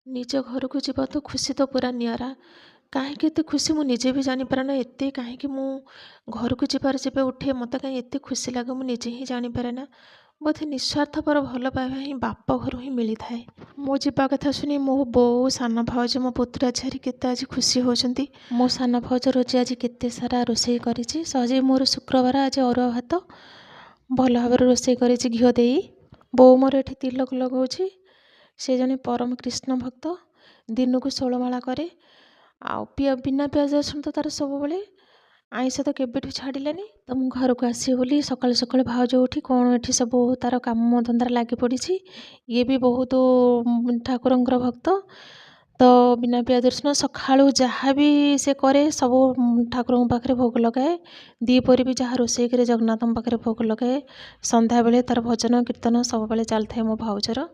निज घर को जीवा तो खुशी तो पूरा निरा कहीं एत खुशी मुझे निजे भी जानीपारे ना एत कहीं मु घर को जीवार जब उठे मत कहीं एत खुशी लगे मुझे ही जानीपारे ना बोधे निस्वार्थपर भल पाइबा ही बाप घर ही मिली थाए। मो जीवा कथा शुणी मो बो सान भाउज मो पुतुरा झीरी केते आज खुशी होती। मो सान भाउज रोजे आज केते सारा रोषे करी सहजे मोर शुक्रवार आज अरुआ भात भल भाव रोषे करी घीओ दे बो मोर एठी तिलक लगाऊँ से जने परम कृष्ण भक्त दिन को 16 माला करे बिना प्याज रसुण तो तार सब बेले आईस तो केबेठू छाड़िलानी तो मु घर को आसी बोली सकाल सकाल भाउज उठी कौन ये सब तार काम धंदार लगी पड़ी ये भी बहुत ठाकुर भक्त तो बिना प्याज रसुण सकाळू जहाँ भी से करे सब ठाकुर पाखे भोग लगाए दीपर भी जहाँ रोषे करे जगन्नाथ पाखे भोग लगाए संध्या बेले तार भजन कीर्तन सब बेले चलता है मो भाउजर।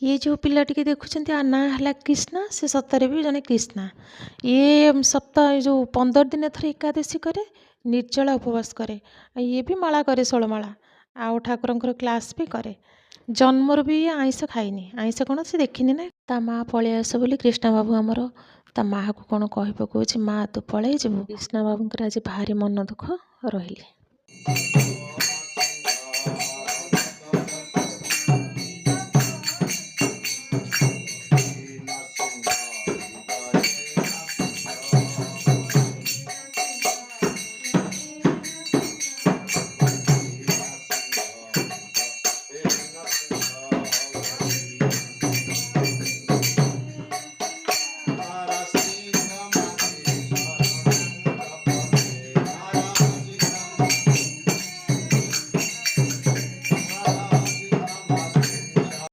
ये जो पिला टी देखुं आ ना है कृष्णा से सतरे भी जने कृष्णा ये सप्ताह जो 15 दिन थर एकादशी करे निर्जला उपवास करे ये भी माला करे 16 माला आउ ठाकुर क्लास भी करे जन्मर भी आईस खाइनी आईस कौन से देखनी ना ता माँ पलि आस बोली कृष्णा बाबू आमर ता माँ को कौन कह पकाउछि माँ तू पलि जीवु कृष्णा बाबूर आज भारी मन दुख रही।